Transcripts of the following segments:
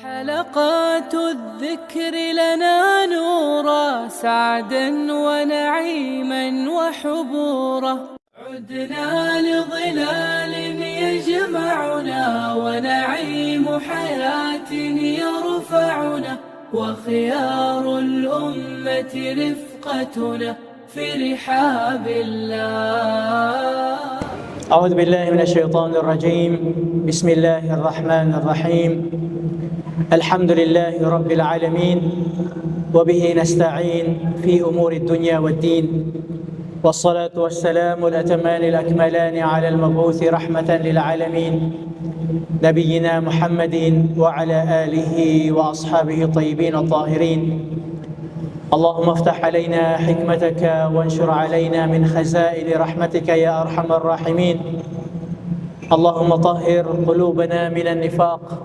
حلقات الذكر لنا نورا سعدا ونعيما وحبورا عدنا لظلال يجمعنا ونعيم حياة يرفعنا وخيار الأمة رفقتنا في رحاب الله. أعوذ بالله من الشيطان الرجيم. بسم الله الرحمن الرحيم. الحمد لله رب العالمين وبه نستعين في أمور الدنيا والدين، والصلاة والسلام الأتمان الأكملان على المبعوث رحمة للعالمين نبينا محمد وعلى آله وأصحابه الطيبين الطاهرين. اللهم افتح علينا حكمتك وانشر علينا من خزائن رحمتك يا أرحم الراحمين. اللهم طهر قلوبنا من النفاق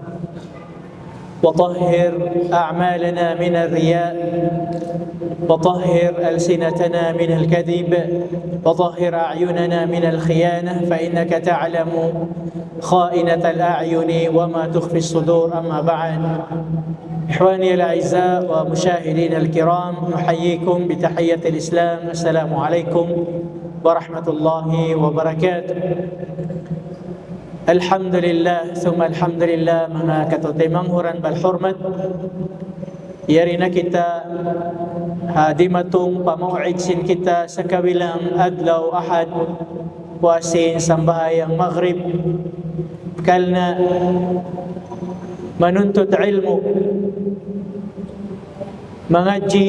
وطهر أعمالنا من الرياء وطهر ألسنتنا من الكذب وطهر أعيننا من الخيانة، فإنك تعلم خائنة الأعين وما تخفي الصدور. أما بعد، إخواني الأعزاء ومشاهدين الكرام، نحييكم بتحية الإسلام. السلام عليكم ورحمة الله وبركاته. Alhamdulillah, summa alhamdulillah, mga katutimanghuran balhurmat. Yari na kita di matong pamawid sin kita sa kabilang adlaw ahad wasin sambahayang maghrib kalna manuntut ilmu mangaji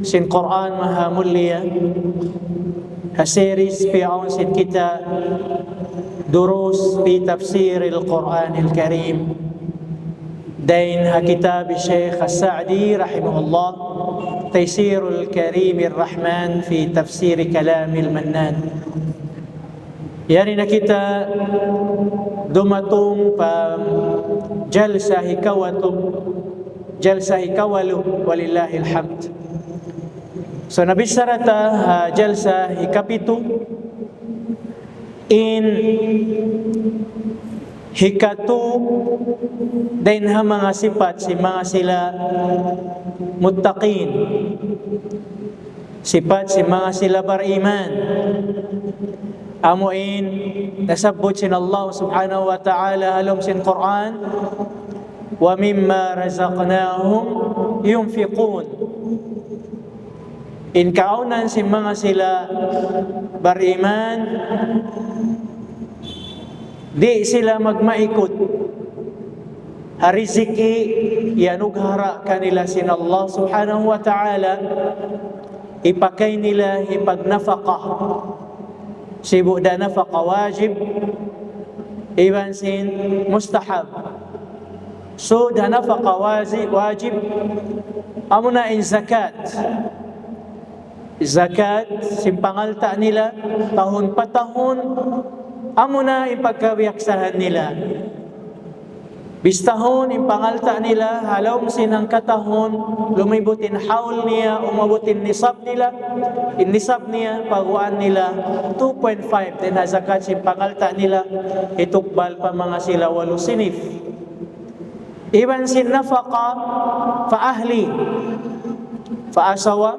sin Quran maha mulia haseris piaon sin kita دروس في تفسير القرآن الكريم دينها كتاب الشيخ السعدي رحمه الله تيسير الكريم الرحمن في تفسير كلام المنان. يارينا كتا دمتم جلسة هكوالو ولله الحمد. So nabisarata jalsa hikapitu in hikatu din ha mga sifat si mga sila muttaqin, sifat si mga sila bariman amuin nasabot sin Allah subhanahu wa ta'ala halom sin Quran wa mimma razaqnahum yunfiqun. In kaunan si mga sila bariman di sila magmaikot hariziki yanughara kanila sin Allah subhanahu wa ta'ala ipakay nila ipagnafaqah sibu da nafaqa wajib iban sin mustahab. So da nafaqa wajib amuna in zakat simpangalta nila tahun patahun amuna ipagkabiyaksahan nila bistahon impangalta nila halom sinang katahon lumibutin haul niya umabutin nisab nila nisab niya pagwaan nila 2.5 din na zakat simpangalta nila itukbal pa mga sila 8 sinif. Iban sin nafaqa fa ahli fa asawa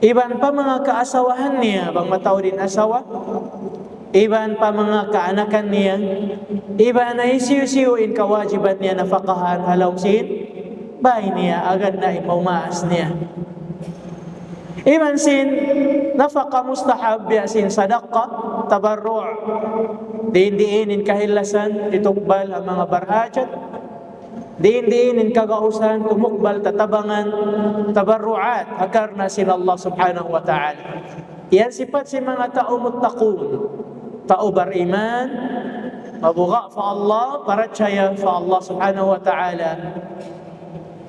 iban pa mga kaasawahan niya bang matao din asawa, iban pa mga kaanakan niya, iban na isiyo-siyo in kawajiban niya nafakahan halaw sin bahay niya agad na ipumaas niya. Iban sin nafaka mustahab sin sadaqah tabarru' diin in kahilasan itukbal ang mga barhajat diin kagausan tumukbal tatabangan tabarruat akarna sin Allah subhanahu wa ta'ala. Yan sifat si mga tao muttaqun, tao bariman mabuga fa Allah paracaya fa Allah subhanahu wa ta'ala.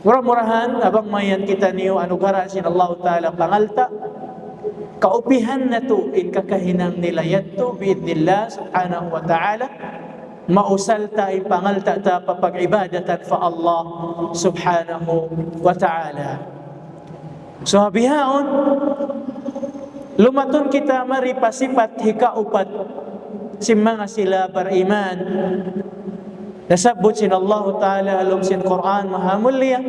Murah-murahan abang mayan kita niyo anugerah sin Allah ta'ala pangalta kaupihan na to in kakahinang nilayat to biidnillah subhanahu wa ta'ala mausalta ipangalta ta papag-ibadatan fa Allah subhanahu wa ta'ala. So habihaon lumaton kita maripa sifat hikaupat si mga sila bariman Nasabot sin Allah Ta'ala halom sin Quran mahamulya.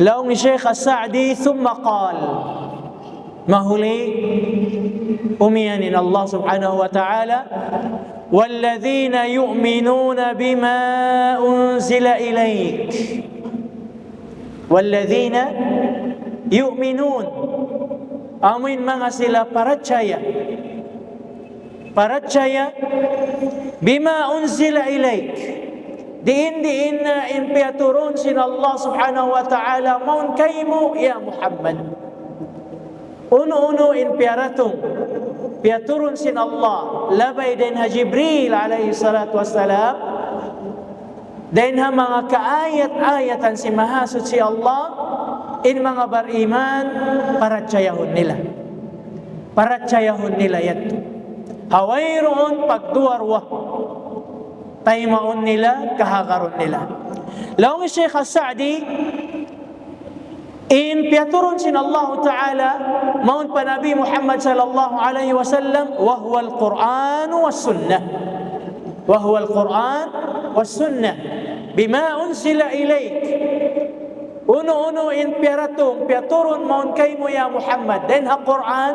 Laong ni Sheikh As-Sa'di thumma qal. Mahuli umiyanin Allah Subhanahu wa Ta'ala وَالَّذِينَ يُؤْمِنُونَ بِمَا أُنزِلَ إِلَيْكَ وَالَّذِينَ يُؤْمِنُونَ amin mga sila percaya bima unzila ilaik diin na impiaturun sin Allah subhanahu wa ta'ala maun kaimu ya Muhammad uno impiaratum piaturun sin Allah labay din ha Jibril alaihi salatu wassalam din ha mga kaayat-ayatan si mahasud si Allah in mga bariman paratsayahon nila yato hawayroon pagduwarwa taymaon nila kahagaron nila. Laong Sheikh As-Sa'di in piaturun sin Allah Ta'ala maun pa Nabi Muhammad sallallahu alaihi wasallam wa huwa al-Qur'an was sunnah bima unsila ilaik uno in piaturun maun kaymo ya Muhammad dan ha Quran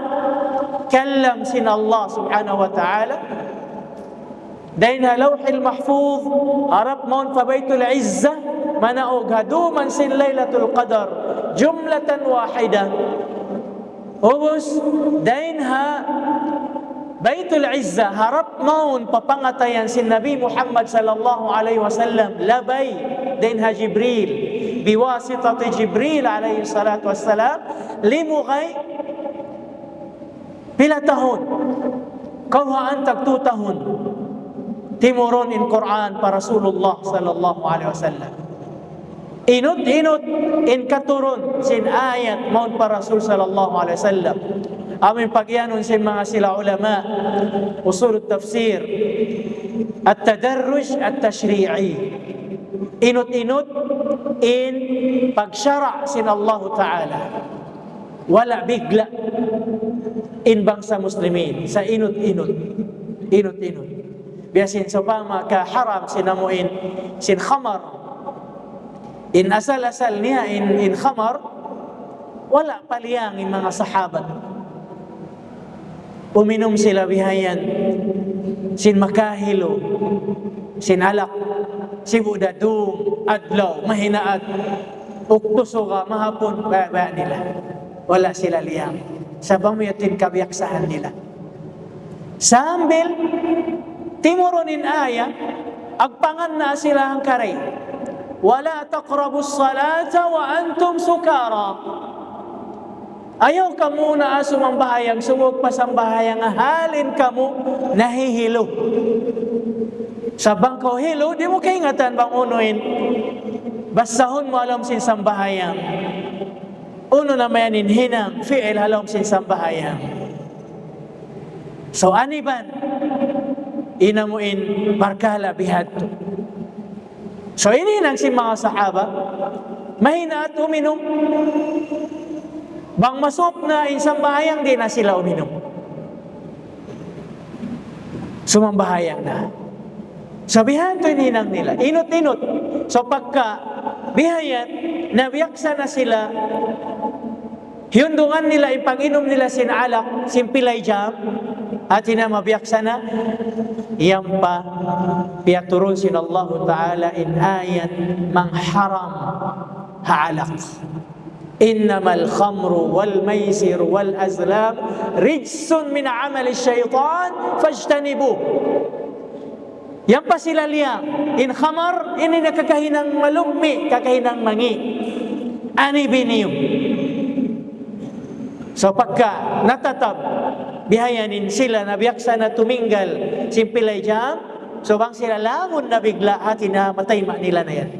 kallam sin Allah subhanahu wa ta'ala dan ha lawhil mahfuz harap maun pa Baitul Izzah manaog haduman sin Lailatul Qadar jumlatan wahida ubus dan ha Baitul Izzah harap maun papangatayan sin Nabi Muhammad sallallahu alaihi wasallam labay dan ha Jibril biwasitati Jibril alaihi salatu wassalam limugay pila tahun kawhaan tagtu tahun timuron in Quran pa Rasulullah sallallahu alaihi wasallam inut in katurun sin ayat maun pa Rasul sallallahu alaihi wasallam amin pagyanon sin mga sila ulama usul tafsir at-tadarruj at-tashri'i inut in pagsyara sin Allah Ta'ala wala bigla in bangsa muslimin sa inut biasin sa pama ka haram sinamuin sin khamar in asal niya in khamar wala paliyang in mga sahabat uminom sila bihayan sin makahilo sin alak sibudadong adlaw mahinaat uktusoga mahapon baya nila wala sila liyang sa bamuyatin kabiyaksahan nila sambil timurunin aya agpangan na sila ang karay wala taqrabus salata wa antum sukara ayaw kamu na sumambahayang sumug pasambahayang halin kamu nahihilo sa bangkaw hilo, di mo kaingatan bang unuin. Basahon mo alam sin sambahayang. Uno na mayanin hinang, fi'il alam sin sambahayang. So aniban, inamuin markala bihadto. So ininang si mga sahaba, mahina at uminom. Bang masop na in sambahayang, di na sila uminom. Sumambahayang na. Sabihan to ininang nila, inut. So pagka bihayan, nabiyaksa na sila, hiyundungan nila, ipag-inom nila sin alak, sin pilay jam, at mabiyaksa na, iyang pa, piyaturun sin Allah Ta'ala in ayat mang haram haalak. إنما الخمر والميسر والأزلام رجس من عمل الشيطان فاجتنبوه. Yan pa sila liyang. In khamar, ini nakakahinang malumi, kakahinang mangi. Ani biniyo. So pagka natatab, bihayanin sila na biyaksa na tuminggal simpilay jam, so bang sila langon na bigla at matayma nila na yan.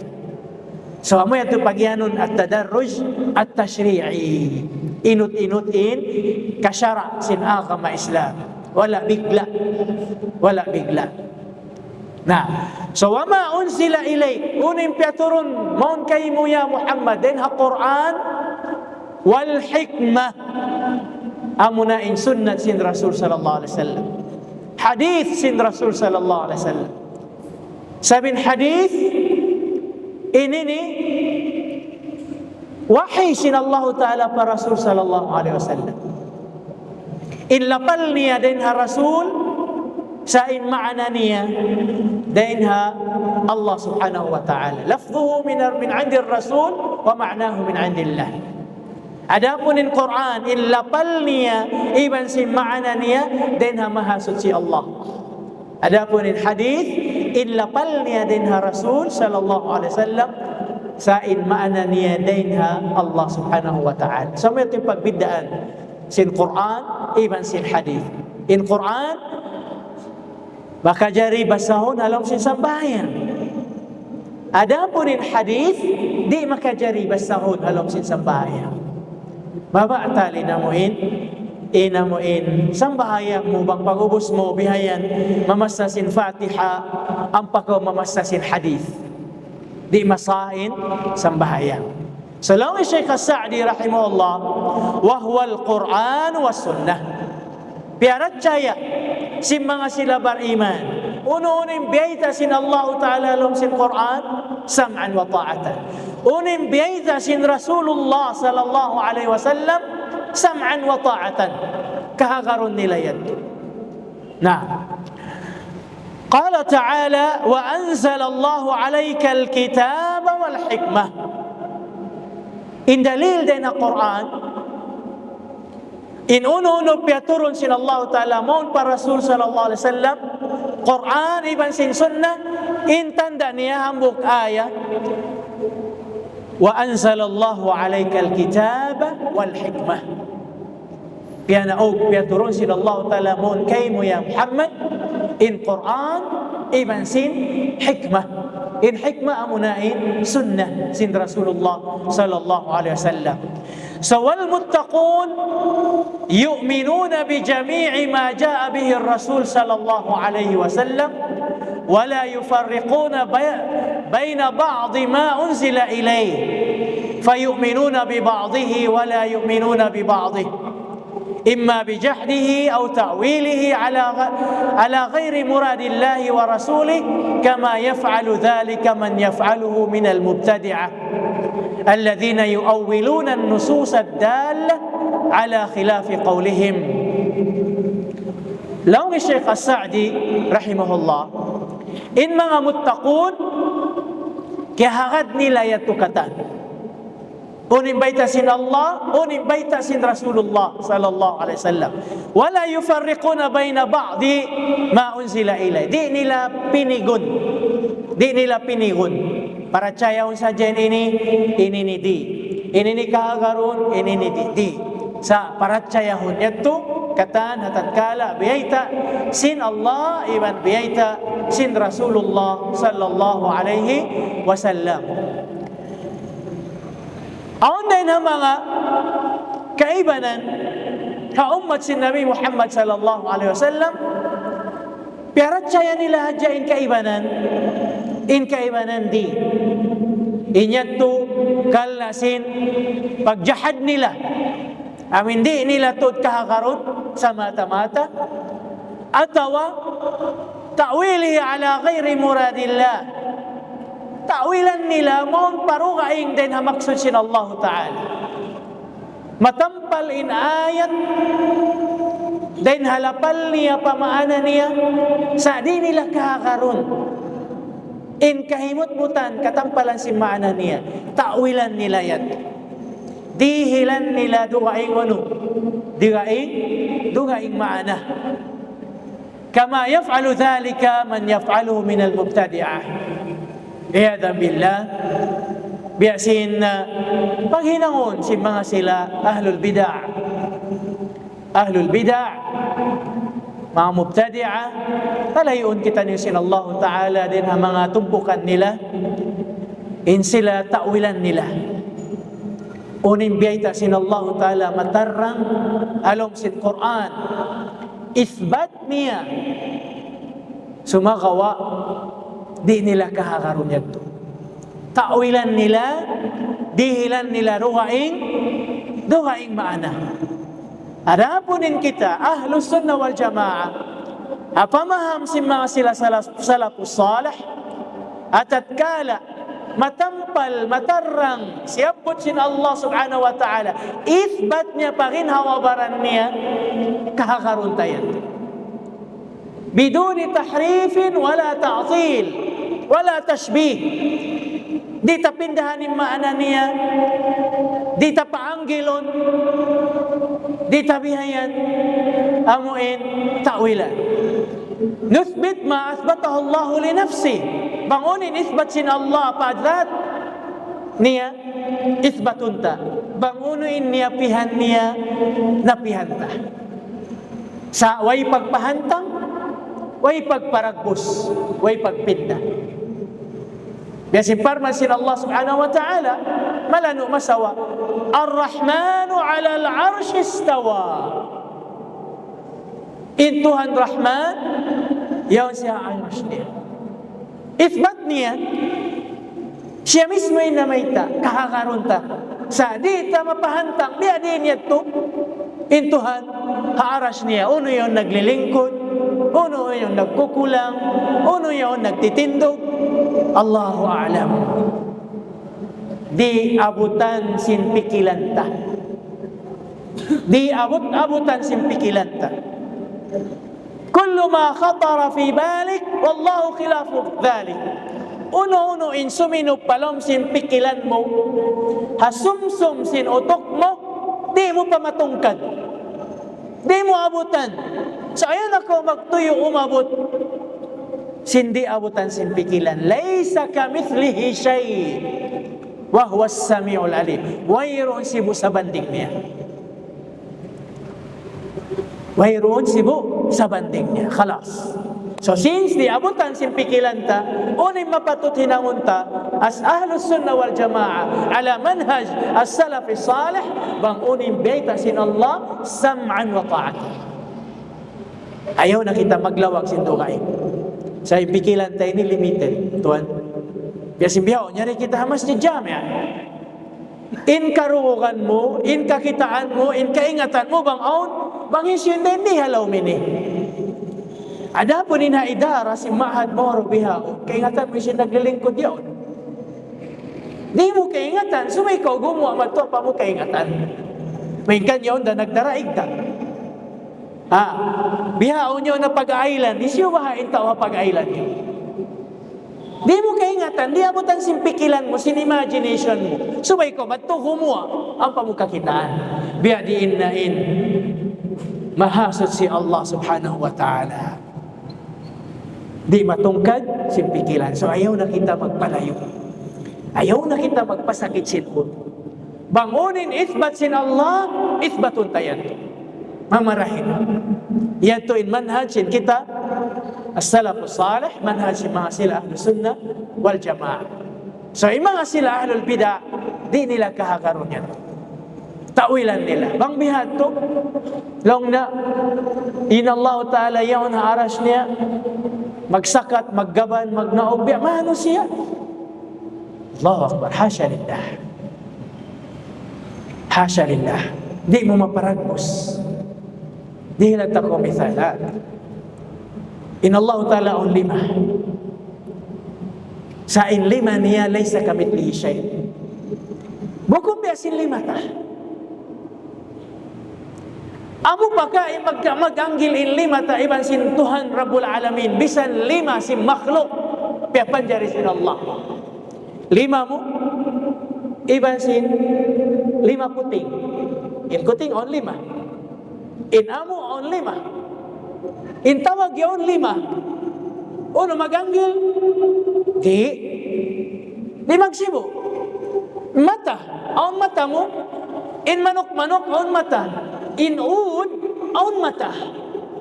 So amo yan ito pagyanon at tadarruj at tashri'i. Inut-inutin, kasyara sinaka ma-Islam. Wala bigla. Nah, so wama unsila ilay unim piaturun maun kaymo ya Muhammad din ha Quran wal hikmah amuna in sunnat sin Rasul sallallahu alaihi wasallam hadith sin Rasul sallallahu alaihi wasallam Sabin hadis ini nih wahai sin Allah Ta'ala para Rasul sallallahu alaihi wasallam. In lapal niya din ha Rasul sa in ma'ana niya din ha Allah subhanahu wa ta'ala. Lafzuhu min 'indi ar-Rasul wa ma'nahu min 'indillah. Adapun in Quran in lapal niya iban sin ma'ana niya din ha mahasud si Allah. Adapun in hadis in lapal niya din ha Rasul sallallahu alaihi wasallam sa in ma'ana niya din ha Allah subhanahu wa ta'ala. So may pagbidaan sin Quran iban sin hadis. In Quran maka jari basahon alam sin sambayan. Adapun in hadis di maka jari basahon alam sin sambayan. Baba tali namuin inamuin sambahayang mo bang pag-ubos mo bihayan mamasasin Fatiha ang pakaw mamasasin hadith di masahin sambahayang. Salawi Syekh As-Sa'di rahimahullah wa huwa al-Quran wa sunnah. Piarat caya sin mga sila beriman ununin biyayta sin Allah Ta'ala lom sin Quran sam'an wa ta'atan. Unin biyayta sin Rasulullah sallallahu alaihi wasallam sam'an wa ta'atan. Kahagaron nila yan. Nah, qala ta'ala wa anzala Allah alayka al-kitaba wal hikmah. In dalil din na Quran in uno piaturun sin Allah Ta'ala maun para Rasul sallallahu alaihi wasallam Quran iban sin sunnah in tanda niya hambuk ayat wa anzalallahu alayka al-kitaba wal hikmah. Piana piaturun sin Allah Ta'ala maun kay mo ya Muhammad in Quran iban sin hikmah. In hikmah amunain sunnah sin Rasulullah sallallahu alaihi wasallam. Sawal muttaqun yu'minuna bi jami'i ma jaa bihi ar-rasul sallallahu alaihi wasallam wa la yufarriquna baina ba'd ma unzila ilayhi fayu'minuna bi ba'dihi wa la yu'minuna bi ba'dihi إما بجحده أو تأويله على غير مراد الله ورسوله كما يفعل ذلك من يفعله من المبتدعة الذين يؤولون النصوص الدالة على خلاف قولهم. لو الشيخ السعدي رحمه الله إن mga muttaqun kihagad nila yatukatan unin baita sin Allah, unin baita sin Rasulullah sallallahu alaihi wasallam. Wala yufarriquna baina ba'di ma unzila ilay. Di nila pinigun. Para cayaw sa jen ini ni di. Ini ni kahagaron, ini ni di. Sa para cayahun ito katan hatatkala biyaita sin Allah iban biyaita sin Rasulullah sallallahu alaihi wasallam. Aon din ang mga kaibanan ka ummat sin Nabi Muhammad sallallahu alaihi wasallam piarat saya nila hadya in kaibanan di inyatu kalasin pagjahad nila amin di nilatud kahakaron sa mata-mata atawa ta'wilihi ala ghairi muradillah. Ta'wilan nila maun parugaing din hamaksud sin Allah Ta'ala. Matampal in ayat din halapal niya pamaana niya sa di nila kahakaron. In kahimut-mutan katampalan si maana niya. Ta'wilan nila yan. Dihilan nila dugaing ano? Dugaing maana. Kama yaf'alu dhalika man yaf'aluhu min al-mubtadi'ah. Iyadhan billah biyasin paghinangon si mga sila ahlul bid'ah mga mubtadi'ah talayon kita ni sin Allah Ta'ala din ang mga tumpukan nila in sila ta'wilan nila unin biyayta sin Allah Ta'ala matarrang alom sin Quran isbat niya sumagawa di nila kahakaron yato. Ta'wilan nila, dihilan nila dugaing maana. Adapunin kita, ahlus sunnah wal jamaah, apamaham si mga sila salafus salih, atatkala matampal, matarang, siapot sin Allah subhanahu wa ta'ala, ithbat niya pa rin hawabaran niya, kahakaruntayan. Biduni tahrifin, wala ta'til, wala tashbih. Di tapindahan yung maana niya, di tapaanggilon, di tabihayan, amuin, ta'wilan. Nuthbit ma athbatahu Allah li nafsi. Bangunin isbat sin Allah padrat niya isbatun ta. Bangunin niya pihan niya napihanta. Sa way pagpahantang, way pagparagbus, way pagpinda. Biasin parman sin Allah subhanahu wa ta'ala malanu masawa. Ar-Rahmanu 'ala al-'arsy istawa. In Tuhan Rahman, yaon siya arsh niya. Ithbat niya, siya mismo yung namaita, kakakarunta. Sa di ta mapahantang, di adin niya to. In Tuhan, haarash niya. Uno yung naglilingkod, uno yung nagkukulang, uno yung nagtitindog. Allahu a'lam. Di abutan sin pikilanta. Di abutan sin pikilanta. Kullu ma khatara fi balik, wallahu khilafu dhalik. Uno-uno in sumino palom sin pikilan mo, hasumsum sin utok mo, di mo pa matungkad. Di mo abutan. So ayan ako magtuyo umabot. Sindi abutan sin pikilan. Laysa kamithlihi shay. Wa huwa as-sami'ul alim. Wayron sibu sa banding niya. Wayron sibu sa banding niya. Khalas. So since di abutan sin pikilan ta, unin mapatut hinangunta as ahlus sunnah wal jama'a ala manhaj as-salaf as-salih, bang unin baita sin Allah sam'an wa ta'atan. Ayaw na kita maglawag sin dugay. Sa pikilan ta ini limited, tuan. Biasin biyaw, nyari kita masjid jami'ah. In karuugan mo, in kakitaan mo, in kaingatan mo, bang aun, bang isyun din di halaw mini. Ada pun ina idara si ma'had moro biha, kaingatan mo siya naglilingkod yun. Di mo kaingatan, sumay ikaw gumawa, mato pa mo kaingatan. May kanyaw na nagdaraig ka. Bihaon nyo na pag-ailan, di siya bahain tao pag-ailan nyo. Di mo kaingatan, di abutan simpikilan mo, sin-imagination mo. Sumay ko, ba't to humuwa ang pamukakitaan? Biya diin na in, mahasot si Allah subhanahu wa ta'ala. Di matungkad, simpikilan. So ayaw na kita magpalayo. Ayaw na kita magpasakit sinun. Bangunin ithbat sin Allah, ithbatun tayan. Mamarahin. Yato in manhajin kita as-salaf as-salih, manhajin mga sila ahlus sunnah wal jamaah. So yung mga sila ahlul bid'ah, di nila kahakaroon yan. Tawilan nila. Bang bihat to, long na inallahu ta'ala yaon haarash niya, magsakat, maggaban, magnaog, mano siya? Allahu Akbar, hasya lillah. Hasya lillah. Di mo maparagos. Di hilat ako mithalat. Inallahu ta'ala on lima. Sa in lima niya, laysa kamithlihi shay. Bukom biasin lima ta. Amo pa ka mag-anggil in lima ta, iban sin Tuhan Rabbul Alamin, bisan lima sin makhluk, piapan jari sin Allah. Lima mo, iban sin lima kuting. In kuting on lima. In amo on lima. In tawag yun lima. Uno mag-anggil, di magsibo. Mata, on mata mo. In manok-manok, on mata. In uod, on mata.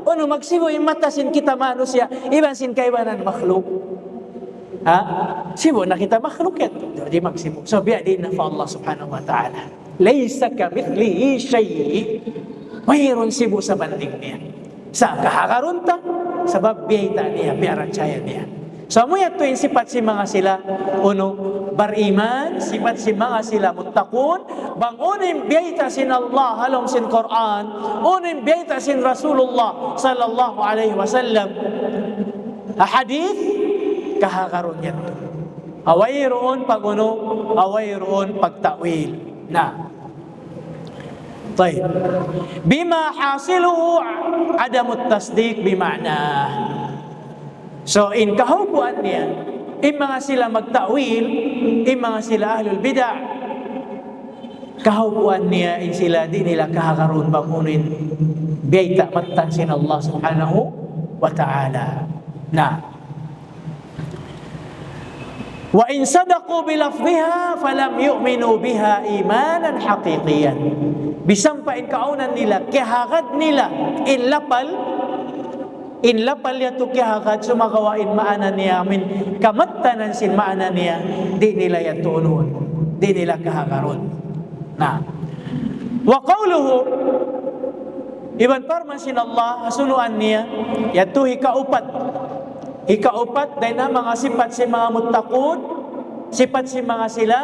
Uno magsibo in mata sin kita manusia, iban sin kaibanan makhluk. Sibo na kita makhluk yan. Di magsibo. So biya din na fa Allah subhanahu wa ta'ala. Laysa kamithlihi shay'. Mayroon sibo sa banding niya. Sa kahakarunta, sa babiyita niya, biyaransaya niya. So mo yato yung sifat si mga sila, uno, bariman, sifat si mga sila muttaqun, bang unim biyita sin Allah halong sin Quran, unim biyita sin Rasulullah sallallahu alaihi wasallam. Hadith, kahakarun yan. Away roon pag-uno, away roon pag-ta'wil. Na. طيب. بما حاصله عدم التصديق بمعنى. So in kahupuan niya, mga sila mag-ta'wil, mga sila ahlul bid'ah, kahupuan niya sila di nila kahakaroon bangunin biyayta matansin Allah subhanahu wa ta'ala. Na. Wa in sadaqu bilafdhiha falam yu'minu biha imanan haqiqiyan. Bisang pa in kaunan nila kihagad nila in lapal yato kihagad sumagawain maana niya min kamattanan sin maana niya di nila yato unuhon, di nila kahagaron. Na. Wa qawluhu iban parman sin Allah hasunuan niya yato Ikaupat dahil na mga sifat si mga muttaqun, sifat si mga sila,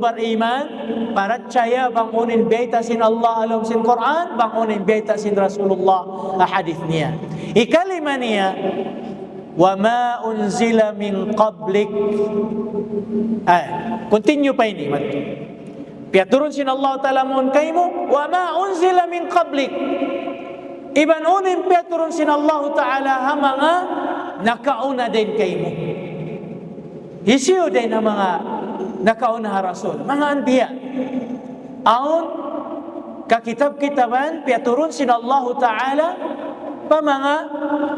bariman, paratsyaya, bangunin biyayta sin Allah alam sin Quran, bangunin biyayta sin Rasulullah hadith niya. Ikalima niya, wa ma unzila min qablik. Continue pa ini. Piaturun sin Allah ta'ala mun kaymo, wa ma unzila min qablik. Iban unin piaturun sin Allah ta'ala mga nakauna din kay mo. Isiyo din ang mga nakauna rasul, mga anbiya. Aon kakitab-kitaban piaturun sin Allah Ta'ala pa mga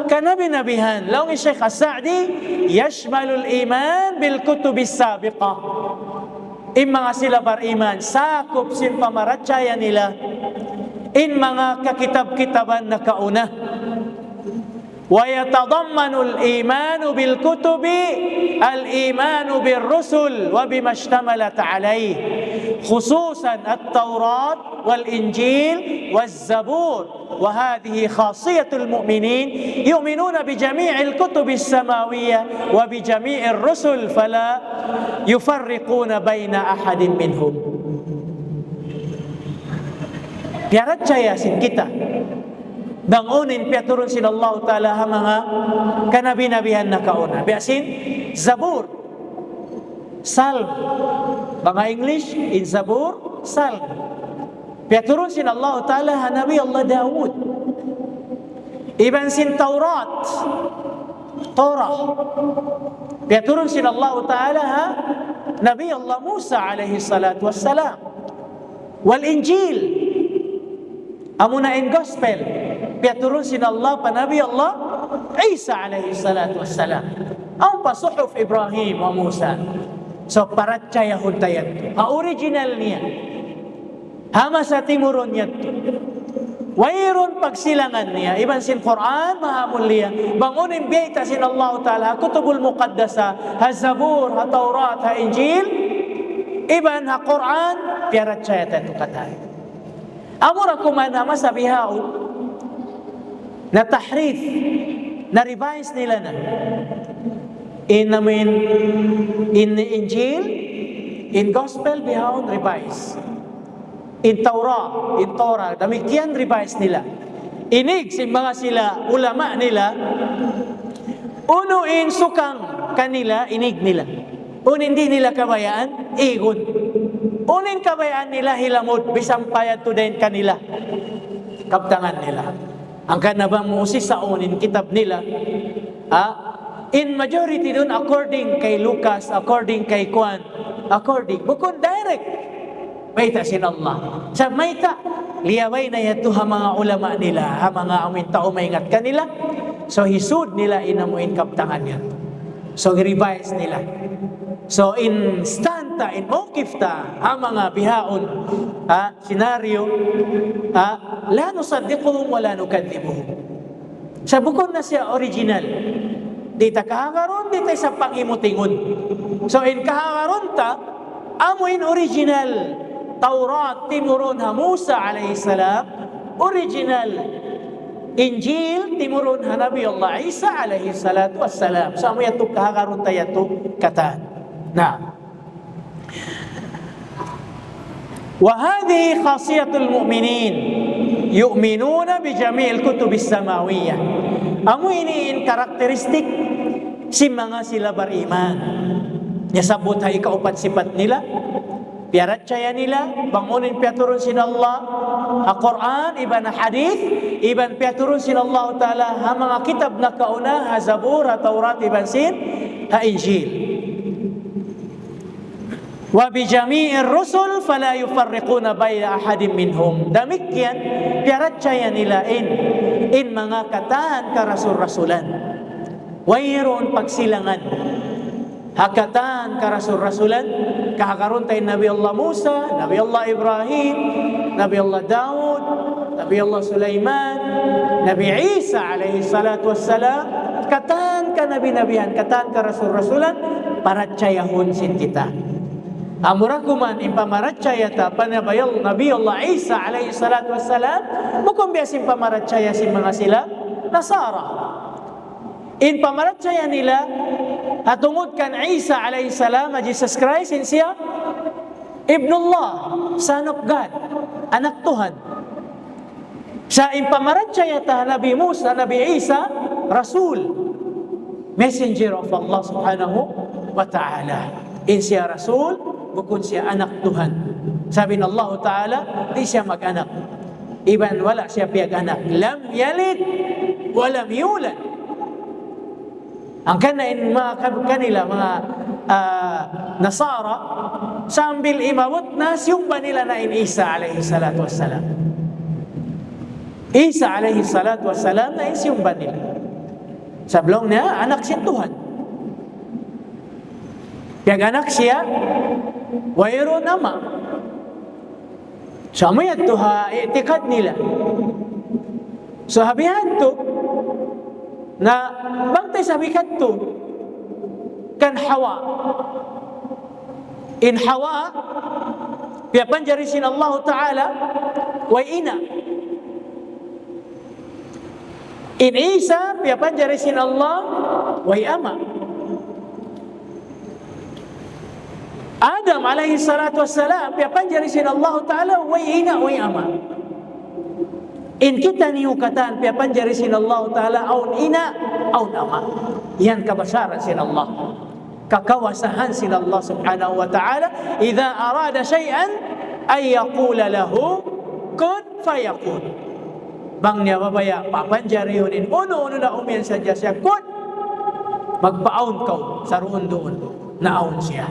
kanabi-nabihan. Laong Sheikh As-Sa'di yashmalul iman bil kutubis sabiqah. Mga sila bariman sakop sin pamaratsaya nila mga kakitab-kitaban nakauna. ويتضمن الإيمان بالكتب الإيمان بالرسل وبما اشتملت عليه خصوصا التوراة والإنجيل والزبور وهذه خاصية المؤمنين يؤمنون بجميع الكتب السماوية وبجميع الرسل فلا يفرقون بين أحد منهم. Piarat saya sin kita bangunin piaturun sin Allah Ta'ala mga kanabi-nabihan na kauna. Biasin, Zabur, Psalm. Mga English, in Zabur, Psalm. Piaturun sin Allah Ta'ala Nabi Allah Dawud. Iban sin Taurat, Torah. Piaturun sin Allah Ta'ala Nabi Allah Musa alaihi salatu wassalam. Wal Injil. Amuna in Gospel. Piaturun sin Allah pa Nabi Allah Isa alaihi salatu wassalam. Ang pasuhuf Ibrahim wa Musa. So paratsaya huntayat. Original niya. Hama sa timuron niya. Wayron pagsilangan niya. Iban sin Quran mahamul niya. Bangunin biyayta sin Allah Ta'ala. Kutubul muqaddasa. Ha Zabur, ha Taurat, ha Injil. Iban ha Quran. Piaratsaya tayo katay. Amura kuman hama sabihao na tahrif, na revise nila na. In Injil, in Gospel, bihawon revise. In Torah, damikian revise nila. Inig si mga sila, ulama nila, unuin sukang kanila, inig nila. Hindi nila kabayaan, igon. Unin kabayaan nila hilamod, bisang payat to din kanila. Kaptangan nila. Ang kanabang musis sa unin kitab nila, in majority dun according kay Lucas, according kay Juan, bukod direct. Maita sin Allah. Sa maita, liyaway na yato ha mga ulama nila, ha mga amin tao maingat kanila. So hisud nila inamuin kaptangan yan. So revise nila. So in stanta, in mawkifta, mga bihaon, senaryo, la nusaddiquhum wa la nukadibuhum. Sa bukod na siya original, di ta kahangaron, di ta sa pangimutingon. So in kahangaron ta, amuin original, Taurat, timuron ha Musa alayhi salam, original, Injil, timuron ha Nabi Allah Isa alayhi salatu wassalam. So amu yato kahangaron ta yato katan. Nah, وهذه خاصية المؤمنين يؤمنون بجميع الكتب السماوية. Amu ini karakteristik si mga sila beriman. Yasabot ha ikaupat sifat nila, piaratsaya nila, bangunin piaturun sin Allah, Al-Quran, iban hadith, iban piaturun sin Allah Ta'ala, ha mga kitab na kauna, ha Zabur, ha Taurat, iban sin, ha Injil. Wa bi jami'ir rusul fala yufarriquna baina ahadin minhum. Demikian piaratsaya nila in mga katahan ka rasul-rasulan. Wayron pagsilangan. Hakatan ka rasul-rasulan, kahakaron tayo Nabi Allah Musa, Nabi Allah Ibrahim, Nabi Allah Daud, Nabi Allah Sulaiman, Nabi Isa alaihi salatu wassalam, katahan ka nabi-nabihan, katahan ka rasul-rasulan, paratsayahon sin kita. Amurakuman impamaratsaya ta panabayal Nabi Allah Isa alaihi salatu wassalam, bukan biasa impamaratsaya sin mga sila Nasara. In pamaratsaya nila atungod kan Isa alaihi salam, Jesus Christ, in siya Ibnullah, Son of God, anak Tuhan. Sa impamaratsaya ta Nabi Musa, Nabi Isa, Rasul, Messenger of Allah subhanahu wa ta'ala. In siya Rasul, bukod siya anak Tuhan. Sabi ng Allah Ta'ala, di siya mag-anak. Iban wala siya piyag-anak. Lam yalid, walam yulad. Ang kanain mga kanila, mga Nasara, sambil imawot na siyumba nila na in Isa alaihi salatu wassalam. Isa alaihi salatu wassalam na in siyumba nila. Sablong niya, anak siya Tuhan. Piyag-anak siya, wayro nama. So, amayat to ha, itikad nila. So, habihan to, na bangtay sabikat to, kan Hawa. In Hawa, piyapanjarisin Allah Ta'ala, way ina. In Isa, piyapanjarisin Allah, way ama. Adam alaihi salatu wassalam, piyapanjarisin Allah Ta'ala, way ina, way ama. In kita niyo katan, piyapanjarisin Allah Ta'ala, aun ina, aun ama. Yan kabasaran sin Allah. Kakawasahan sin Allah subhanahu wa ta'ala, idha arada syai'an, ay yaqula lahu, kun fayakun. Bang niya babaya, papanjarihunin, uno-uno na umiyan sa Diyos siya, kun, magpa-aun kau, sa roon doon, na-aun siya.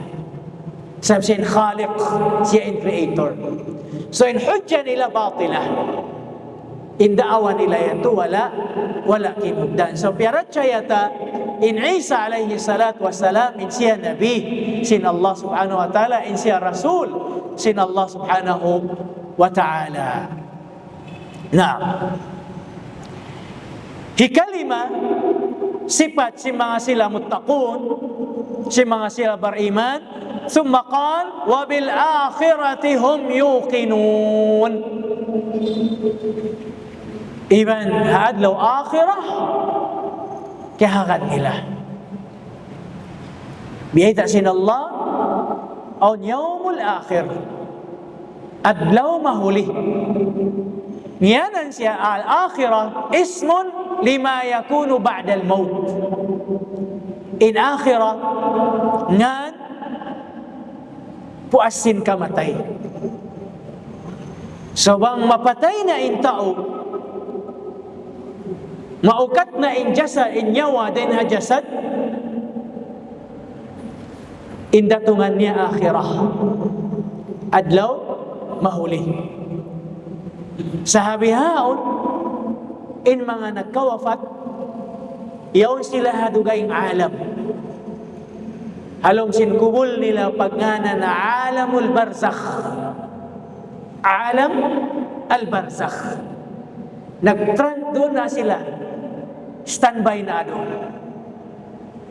Sabi siya in Khaliq, siya in Creator. So in hujja nila batilah. In da'awa nila yato, wala kinugdan. So piaratsayata, in Isa alayhi salatu wassalam, in siya Nabi, sin Allah subhanahu wa ta'ala, in siya Rasul, sin Allah subhanahu wa ta'ala. Nah, hikalima, sifat si mga sila muttaqun, si mga sila beriman, thumma qal, wa bil akhirati hum yuqinun. Iban hadlaw akhirah, kahagat nila. Biyayta sin Allah, on yawmul akhir, adlaw mahuli. Niyanan siya al-akhirah, ismun lima yakunu ba'da al-maut. In akhirah, ngan, puasin kamatay. So bang mapatay na in tao, maukat na in jasa, in nyawa, din ha jasad, in datungan niya akhirah, adlaw mahuli. Sahabihaon, in mga nagkawafat, yaon sila hadugaing alam. Halong sinkubul nila pagngana na alamul barzakh. Alam al-barzakh. Doon na sila. Standby na doon.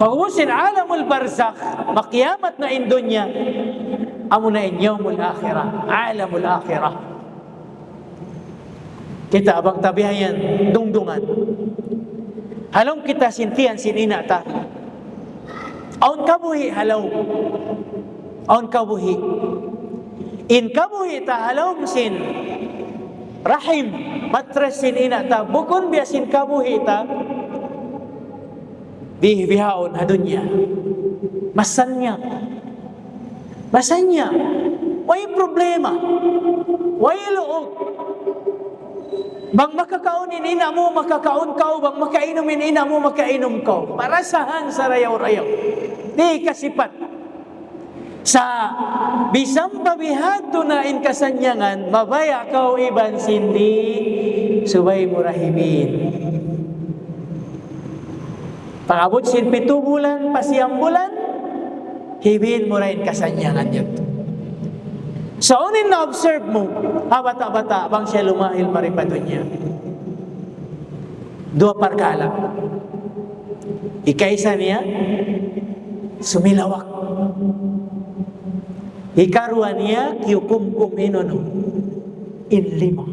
Pag-usin alamul barzakh, makiyamat na in dunya, amo na in yawmul akhirah. Alamul akhirah. Kita abang tabihayan, dungdungan. Halong kita sintihan sinina ta. Aun kabuhi halaw. Aun kabuhi. In kabuhi ta halaw sin rahim matres sinina ta. Bukon biasin kabuhi ta. Bihaon hadunya. Masannya. Basanya, way problema, way luog. Bang makakaunin ina mo, makakaon ka, bang makainumin ina mo, makainom ka. Parasahan sa rayaw-rayaw. Di kasipat. Sa bisang pabihato na in kasanyangan, mabaya ka iban sindi, subay murahibin. Pangabot sin 7 bulan, pasiyang bulan, hibin mo rin kasanyangan yun. So, unin na observe mo, bata-bata, bang siya lumahil maripado niya. 2 parkala. Ikaisa niya, sumilawak. Ikaruan niya, kiyukumkum inono, in 5.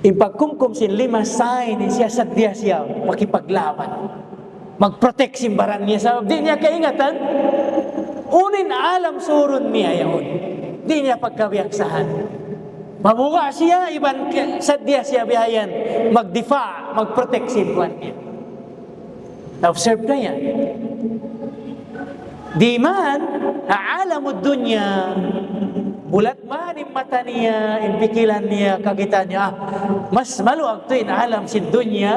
Ipagkumkum sin 5, sign siya sadya siya, makipaglaban. Mag-protect si barang niya sa di niya kaingatan. Unin alam surun niya yun. Di niya pagkabiyaksahan. Mabuka siya, iban sadya siya bihayan. Mag-difa, mag-protect si buwan niya. Na-observe na yan. Di man, alam mo dunya, bulat man yung mata niya, yung pikilan niya, kagitan niya, mas maluag to alam sin dunya,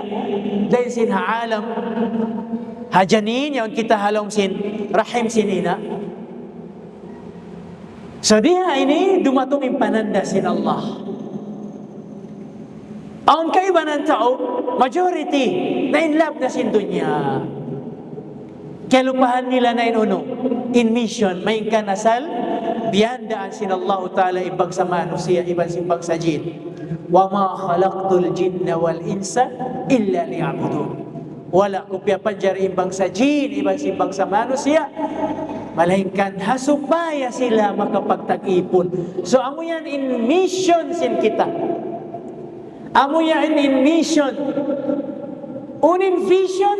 dahil sin haalam, hajanin, yun kita halong sin rahim sin ina. So diha ini, dumatong yung pananda sin Allah. Ang kaiba ng tao, majority, na in love na sin dunya. Kaya lupahan nila na inuno, in mission, may kanasal, biyandaan sin Allah Ta'ala ibang sa manusia, ibang simbang sa jin. Wa ma khalaqtul jinna wal insa illa liya'budun. Wala ko piyapanjar ibang sa jin, ibang simbang sa manusia, malaingkan hasupaya sila makapagtag-ipon. So amo yan in mission sin kita. Amo yan in mission. Unin vision,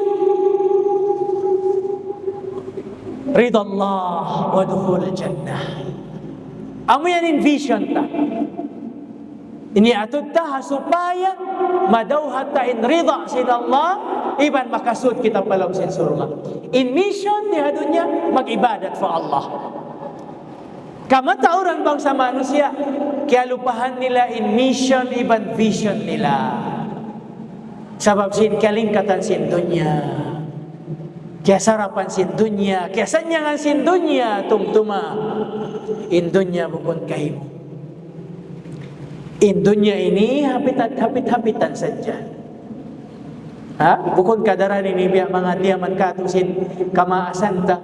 ridha Allah wa dukhul jannah. Amo yan in vision ta. Ini atud ta supaya madawhat ta in ridha sin Allah, iban makasud kita palong sin surga. In mission di hadunya mag-ibadat fa Allah. Kamatauran bang sa manusia, kaya lupahan nila in mission iban vision nila. Sabab sin kalingkatan sin dunya. Kaya sarapan sin dunya, kaya sanyangan sin dunya, tumtuma. In dunya bukon kayo. In dunya ini, hapit-hapitan sadya. Ha? Bukon kadaran ini, biya mga diaman katusin, kamaasan ta,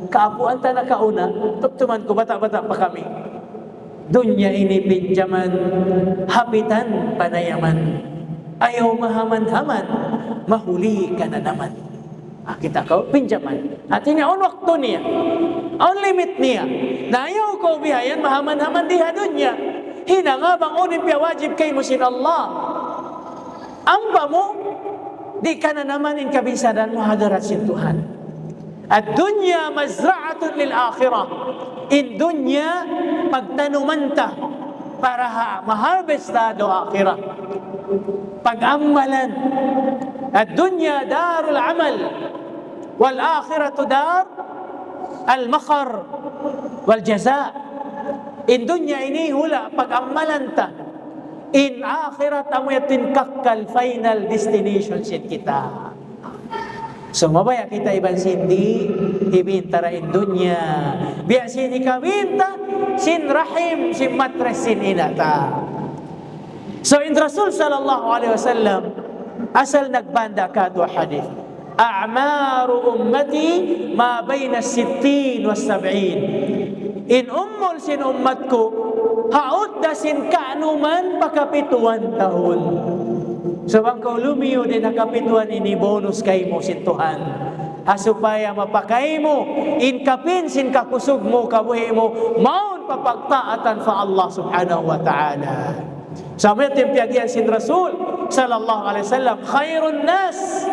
kaapuan ta na kauna, tumtuman ko, bata-bata pa kami. Dunya ini pinjaman, hapitan panayaman. Ayaw mahaman-haman, mahuli ka na naman. Kita ko, pinjaman. At ini on waktu niya, on limit niya. Na ayaw ko bihayan, mahaman-haman diha dunya. Hina nga bang unin piya wajib kay mo sin Allah. Amba mo, di ka na naman in kabisadan mo hadarat sin Tuhan. At dunya mazra'atun lil akhirah. In dunya, pagtanumanta para maharvestado akhirah. Pag-amalan. At dunya darul amal. Wal akhiratu dar al-makhar wal jaza. In dunya ini hula pag-amalan ta. In akhirat amo yatin kakkal final destination sin kita. So mabaya kita iban sindi ibintara in dunya. Biya sin ikawinta sin rahim sin matres sin inata. So in Rasul sallallahu alaihi wasallam asal nagbanda kadwa hadith. A'maru ummati ma baina 60 wa 70. In ummul sin ummat ko, haot da sin kaanuman pakapituan tahun. So bang kau lumiyo din nakapituan ini bonus kay mo sin Tuhan. Supaya mapakay mo, in kapin sin kakusog mo, kabuhi mo, maun papagtaatan fa Allah subhanahu wa ta'ala. Sa mga timpiyagyan sin Rasul sallallahu alaihi wasallam, khairun nas,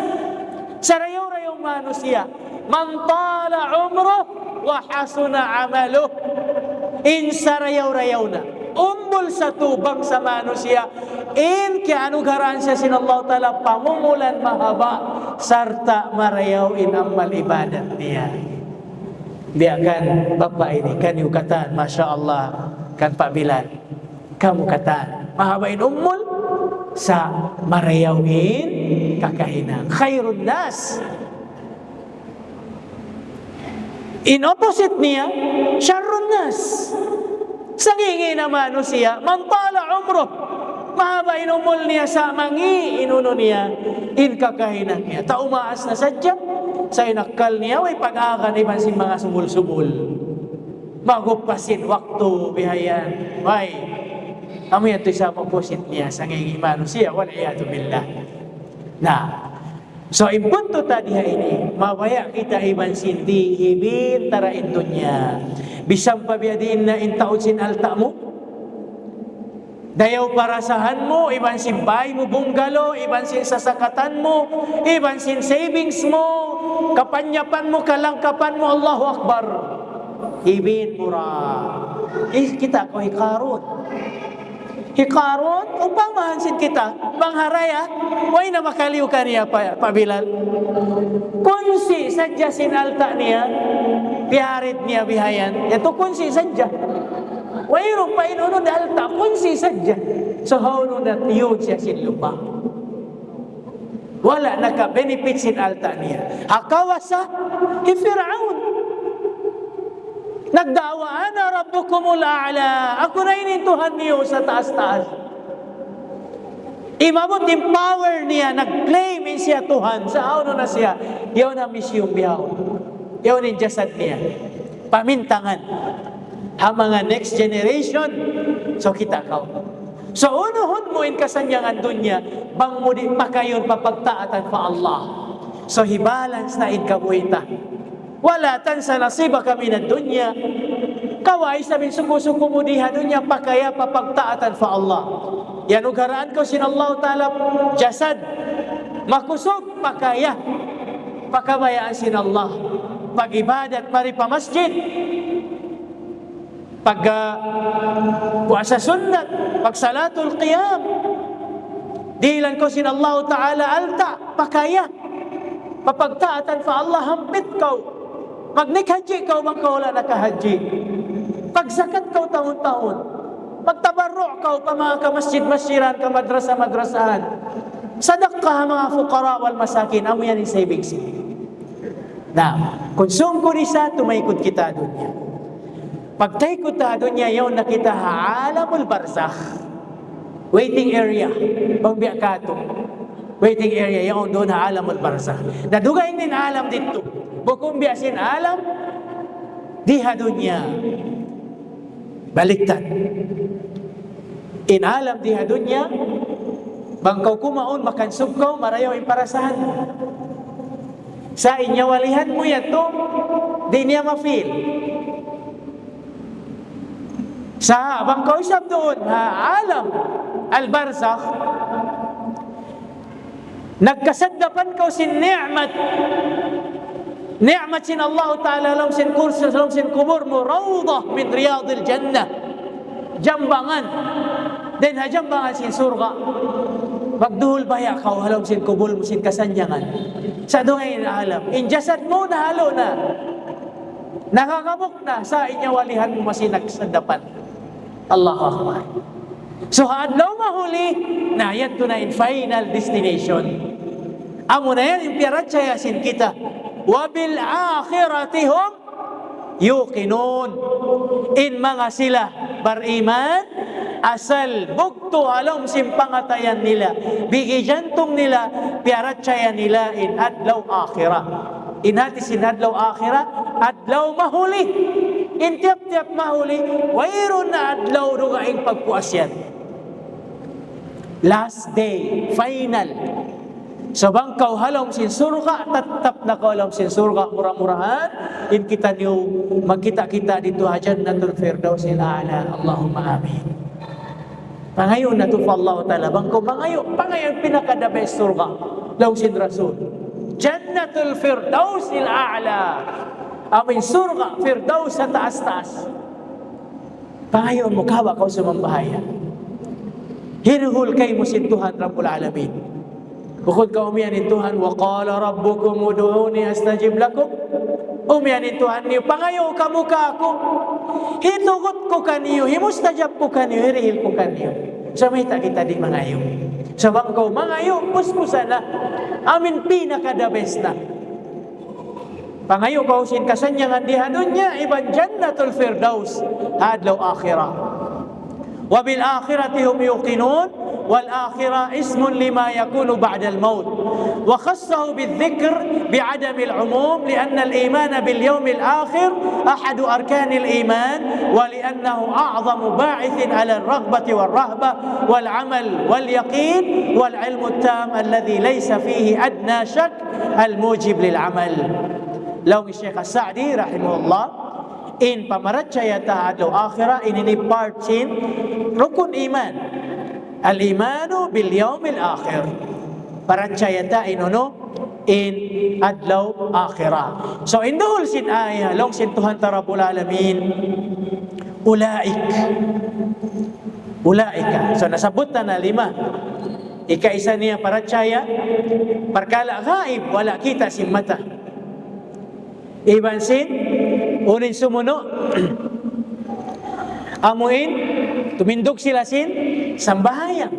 sarayaw-rayong manusia, man tala umruh wa hasuna amaluh. In sarayaw-rayaw na umbol sa tubang sa manusia, in kaya anugaran siya sin Allah ta'ala pamumulan mahaba sarta marayaw in amal ibadat niya. Dia kan bapak ini kan you kata Masya Allah kan Pak Bilal, kamu kata mahabain ummul sa marayawin kakahinan khairun nas. In opposite niya syarrun nas. Sangingi na manusia man tala umruh, mahabain ummul niya sa mangi inuno niya in kakahinan niya ta umaas na sadya sa inakal niya way pag-akan iban si mga subul-subul magupasin waktu bihayan way amoy ito sa mapusit niya sa ngayong manusia wal'iyadu billah. Nah, so impunto tadiha ini mabaya kita iban sindi hibin tarain dunya bisang pabiyadiin na intaon sin altamu dayaw parasahan mo, iban sin bay mo bunggalo, iban sin sasakatan mo, iban sin savings mo, kapanyapan mo, kalangkapan mo, Allahu Akbar. Ibin mura. Kita ko hikarot. Hikarot, upang mahansin kita, bangharaya, way na makaliw ka niya, Pabilal. Kunsi sadya sinalta niya, biharit niya bihayan, ito kunsi sadya. Wairong pa inuno dahil takon si sadya. So how no na tiyod siya sin lupa. Wala naka-benefit sin alta niya. Hakawasa, Fir'aun. Nagdawa, ana rabbukumul a'la. Ako na inintuhan niyo sa taas-taas. Imabot yung power niya, nag-claim siya Tuhan. Sa ano na siya? Yaw na misyong biyaw. Yaw yung jasad niya. Pamintangan. Ang mga next generation. So kita kao. So unuhon mo in kasanyangan dunya, bang mo di pa kayon papagtaatan pa Allah. So hibalance na in kabuhita. Wala tan sa nasiba kami na dunya. Kawai sabihin suku-suku mo diha dunya pa kaya papagtaatan pa Allah. Yan ugaraan ko sin Allah Ta'ala jasad. Makusog pa kaya. Pakabayaan sin Allah. Pag-ibadat mari pa masjid. Pag puasa sunnat, pag salatul qiyam, dilan ko sin Allah Ta'ala alta, pakaya, papagtaatan fa Allah hampit kau, magnikhaji kau bang kau wala nakahaji, pagzakat kau taon-taon, pagtabarru' kau pa mga kamasjid-masjiran, kamadrasa-madrasahan, sadaqah mga fuqara wal masakin, amo yan yung savings. Na, konsum ko nisa, tumaykod kita dunya. Pagtaykod ta dunya yaw na kita alamul barzakh. Waiting area, pangbiya kato. Waiting area yaw doon na alamul barzakh. Nadugay din alam dito. Bukong biyasin alam, diha dunya. Baliktad. In alam diha dunya, bangkaw kumaon, makansub kaw, marayaw yung parasahan. Sa inyawalihan mo yan to, di niya ma-feel. Sa abang kausap doon, alam, al-barzakh, nagkasaddapan ka sin ni'mat. Ni'mat sin Allah Ta'ala lam sin kursi, lam sin kubur mo, rawdah min riyadil jannah. Jambangan. Den ha jambangan sin surga. Magduhul baya ka, halam sin kubul mo sin kasanyangan. Sa doon alam, in jasad mo na halo na. Nakakabok na sa inyawalihan mo masinagsandapan. Allahu Akbar. So hadlaw mahuli na yan to na in final destination. Amo na yan yung piratsayasin kita. Wabil akhiratihum yuqinun. In mga sila bariman asal bugto alom simpangatayan nila. Bigi jantong nila piratsayan nila in hadlaw akhirah. Inhati sin hadlaw akhirah hadlaw mahuli. In tiap-tiap mahuli, wayron na adlaw rugaing pagpuasyan. Last day, final. So bangkaw halom sin surga, tatap na ka halom sin surga, murah-murahan, in kita niyo, magkita-kita dito ha jannatul firdausil a'la. Allahumma amin. Pangayon na to fa Allah Ta'ala, bangkaw pangayon pinaka-the best surga, law sin rasul. Jannatul firdausil a'la. Amin surga, firdaus sa taas-taas. Pangayon mo, kawa ka sa mambahaya. Hiruhul kay mo sin Tuhan Rabbul Alamin. Bukod ka umiyan ni Tuhan, wa qala rabbukum ud'uni astajib lakum. Umyanin Tuhan niyo, pangayo ka mo ka ako. Hitugot ko kaniyo, himustajab ko kaniyo, hirihil ko kaniyo. So may kita di mangayo. So bangkaw mangayo, puspusan na. Amin pinaka-the best na. Pangayo kausin kasanyangan di hadunya, iban jannatul firdaus, hadlaw akhirah. Wabil akhirati hum yuqinun, wal akhirah ismun lima yakunu ba'da al-maut. Wa khassahu bil-dhikr bi'adam al-umum lianna al-iman bil-yawm al-akhir ahadu arkan al-iman wa liannahu a'zamu ba'ithin ala al-raghbati wal-rahba wal-amal wal-yaqin wal-ilmu at-tam alladhi laysa fihi adna shak al-mujib lil-amal. Law Syekh As-Sa'di rahimahullah in pamarachayata adlaw akhirah ini part sin rukun iman. Al-imanu bil yawmil akhir. Parachayata inuno in adlaw akhirah. So induhul sin ayah long sin Tuhan Rabbul Alamin ulaika. So nasabot na 5. Ika-isa niya parachaya perkala gaib wala kita sin mata. Iban sin unin sumuno amuin tumindog sila sin sambahayang.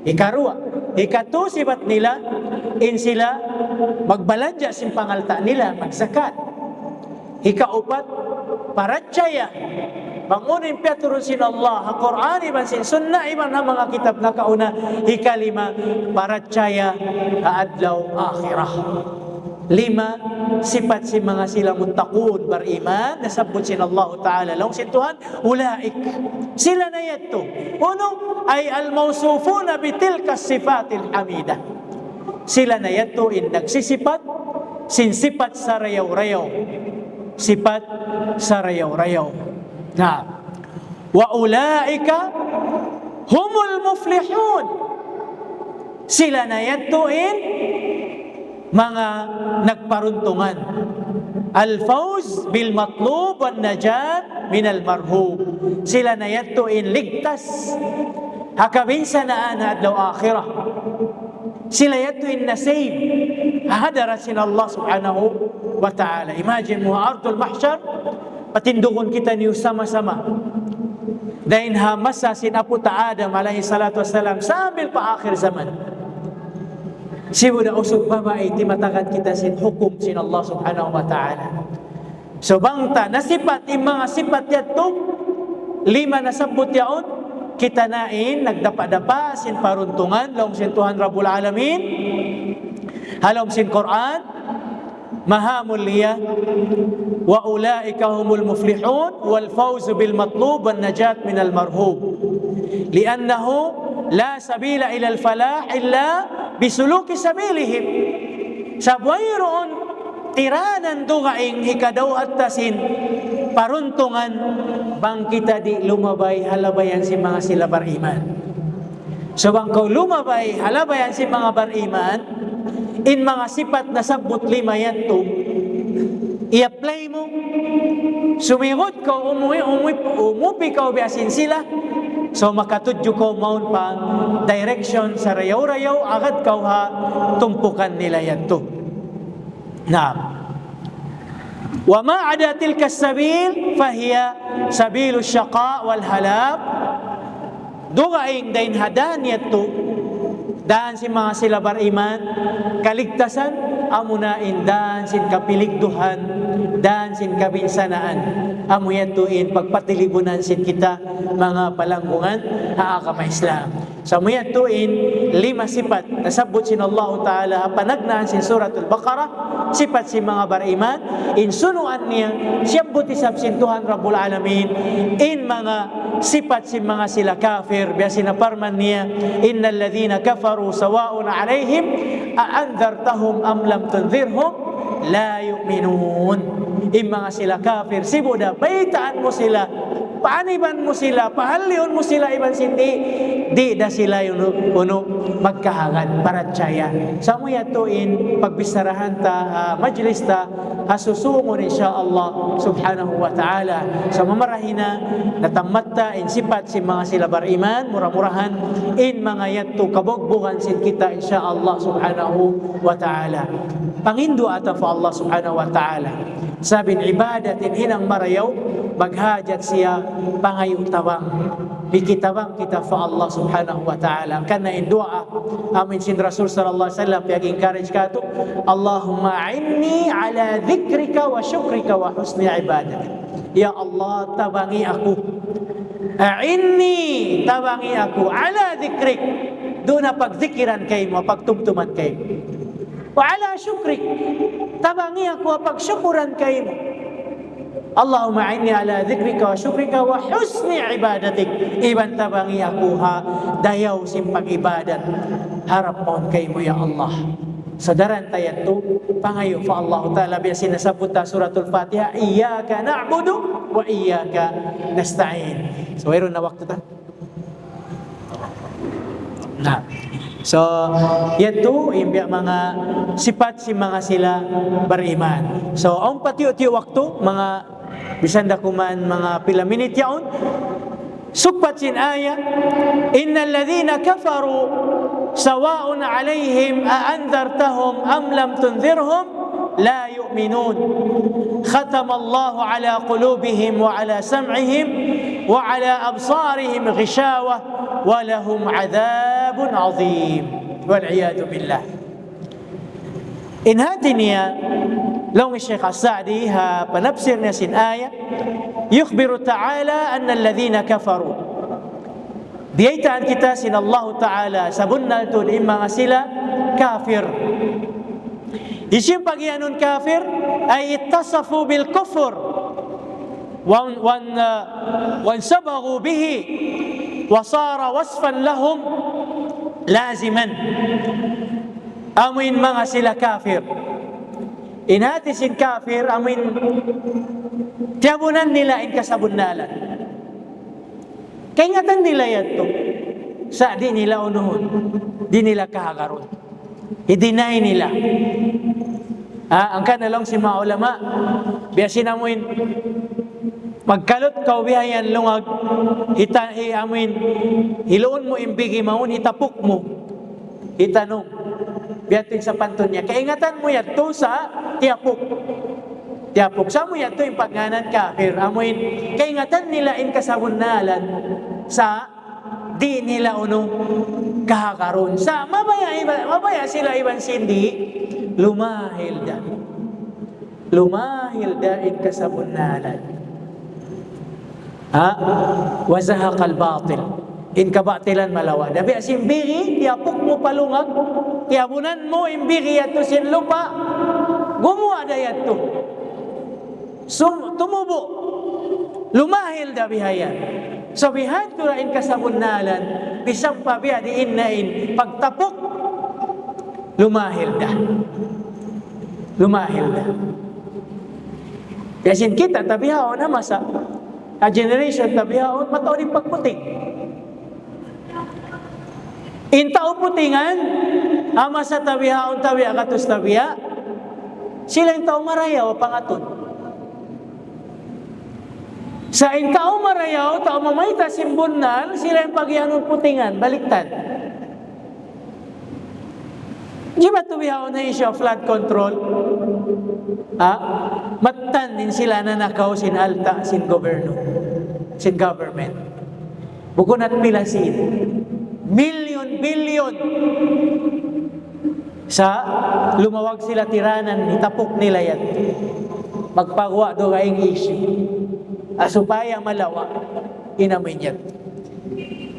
Ikarua, ikatu sibat nila in sila magbalanja sin pangalta nila magsakat. Ikaupat parachaya bangunin piaturun sin Allah Al-Quran iban sin sunnah iban na mga kitab na kauna. Ikalima parachaya adlaw akhirah. 5 sifat si mga sila muttaqun beriman nasabot sin Allah Ta'ala long sin Tuhan ulaik sila na yato. Uno ay al-mawsufuna bitilka sifatil hamidah. Sila na yato in nagsisipat sin sifat sa rayaw-rayaw. Sifat sa rayaw-rayaw. Na wa ulaika humul muflihun. Sila na yato in mga nagparuntungan. Al-fawz bil matlub wan najat min al marhub. Sila na yato in ligtas hakabinsa na adlaw akhirah. Sila yato in nasave hadara sin Allah subhanahu wa ta'ala. Imagine mo ardul mahsyar patindukon kita niyo sama-sama. Dahin hamasa sin Apu ta Adam alaihi salatu wassalam sambil pa akhir zaman. Siya usog babae, timatakan kita sin hukum sin Allah subhanahu wa ta'ala. So bangta, nasipat, mga sipat yato, 5 nasabot yaon, kita nain, nagdapa-dapa, sin paruntungan, long sin Tuhan Rabbul Alamin, halom sin Quran, mahamul liya, wa ulaika humul muflihun, wal fawzu bil matlub, wan najat min al marhub. Liannahu, la sabila ila al falah illa bisuluki sabilihim. Sa buwayroon tiranan dugaing hikadaw at tasin paruntungan bang kita di lumabay halabayan si mga sila bariman. So bang kau lumabay halabayan si mga bariman in mga sipat na sabot 5 yan to i-apply mo sumigot ka umupi ka ubiasin sila. So makatudyo ko maun pang direction sa rayaw-rayaw agad kaw ha tumpukan nila yan to. Naam. Wa ma ada tilka sabil fahiya sabilu syaqa wal halab. Dugaing dain hadan yato daan si mga sila bariman kaligtasan amunain daan sin kapiligduhan daan sin kabinsanaan amu yatuin pagpatilibunan sin kita mga palanggungan haakama Islam. Sa so, muyatuin 5 sifat nasabot sin Allah Ta'ala panagnaan sin suratul Baqarah sifat si mga bariman in sunuan niya siyang butisab sin Tuhan Rabbul Alamin in mga sifat si mga sila kafir biya sinaparman niya innal ladhina kafaru sawa'un alaihim a'andhartahum am lam tunzirhum la yu'minun. In mga sila kafir sibuda baitaan mo sila paaniban mo sila pahalion mo sila iban sindi di da sila yung magkahangad paratsaya. Sa mo yatuin pagbisarahan ta majlis ta hasusungon insyaallah subhanahu wa ta'ala. Sa mamarahina natamat ta in sipat si mga sila bariman murah-murahan in mga yatu kabogbogan sin kita insyaallah subhanahu wa ta'ala. pangindu ata fa Allah subhanahu wa ta'ala. Sabin ibadatin hinang marayaw, maghajat siya pangayo tabang. Bikitabang kita fa Allah subhanahu wa ta'ala. Kana in doa, amin sin Rasul sallallahu alaihi wasallam, pag-encourage ka to, Allahumma a'inni ala dhikrika wa syukrika wa husni ibadatik. Ya Allah, tabangi aku. A'inni, tabangi aku. Ala dhikrik. Doon na pagzikiran kayo mo, pagtumtuman kayo. Wa ala syukrik. Tabangi ako, pagsyukuran kayo mo. Allahumma a'inni ala dhikrika wa syukrika wa husni ibadatik. Iban tabangi ako ha, dayaw sim pag-ibadat. Harap mo kayo mo, ya Allah. Sadaran tayat to, pangayo fa Allah Ta'ala biya sinasabot ta suratul Fatiha, Iyyaka na'budu wa iyyaka nasta'in. So, mayroon na waktu ta? Nah. So, yan to, yung mga sipat si mga sila beriman. So, ang patiyo-tiyo waktu, mga bisan da kuman, mga pila minute yaon, sukpat sin aya, innal ladhina kafaru sawa'un alayhim a'anzartahum am lam tunzirhum la yu'minun. Khatama Allahu ala qulubihim wa ala sam'ihim wa ala absarihim ghishawah wa lahum 'adzabun 'adzim. Wal 'iyadu billah. In hatiniya لو الشيخ السعدي ها بنفسر نسين آية يخبر تعالى أن الذين كفروا بيت عن كتاسنا الله تعالى سبنا تون إما غسلا كافر يشين بقيانون كافر أي اتصفوا بالكفر وانسبغوا به وصار وصفا لهم لازما أمين ما غسلا كافر. Inati sin kafir, amin, tiyabunan nila in kasabunnalan. Kaingatan nila yan to. Sa di nila unuhon, di nila kahagaron. I-deny nila. Ang kanalong si mga ulama, biyasin amin, magkalot ka ubihayan lungag, amin, hiloon mo imbigi maun, itapok mo, itanong. Biyatin sa panton niya. Kaingatan mo yan to sa tiapok. Tiapok. Sa mo yan to yung pagganan kafir. Amoin, kaingatan nila in kasabunnalan sa di nila kahakaron. Sa mabaya sila iban sindi, lumahil da. Lumahil da in kasabunnalan. Wazahaqal batil. In kabatilan malawa. Dabi asim biri, tiapok mo palungag, tiabunan mo imbiri yato sin lupa, gumawa da yato. Tumubo, lumahil da bihaya. So bihan tura in kasabunnalan, bisang pabiya diin na in, pagtapok, lumahil da. Lumahil da. Kasin kita, tabihaon na masa, a generation tabihaon, mataon yung pagputing. Intao putingan, ama sa tabihaon tabiha katus tabiha, sila intao marayaw pangaton. Sa intao marayaw, tao mamayta simbunal, sila yung pagyanon putingan, baliktad. Di ba tabihaon na siya flood control? Matan din sila na nakaw sin alta, sin governo, sin government. Bukod at pilasin. Bilyon sa lumawag sila tiranan, itapok nila yan. Magpagawa do kaing issue. Supaya malawa, inamin yan.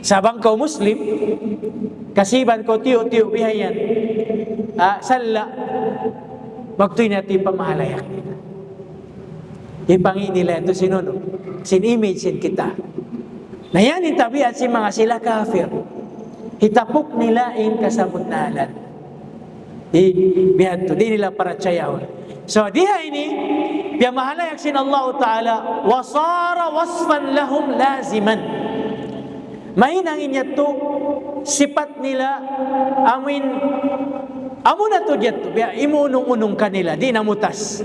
Sabang ko Muslim, kasiban ko tiyo-tiyo bihayan, sala, magtuloy natin pamahalayak nila. Ipangin nila ito sinuno, sin-image sin kita. Na yan itabiat si mga sila kafir. Hitapok nila in kasabunnalan. Di nila paratsayahon. So, diha ini, biya mahalayak sin Allah Ta'ala, wasara wasfan lahum laziman. Mahinang inyato, sipat nila, amo na to dyato, biya imunong-unong kanila, di namutas.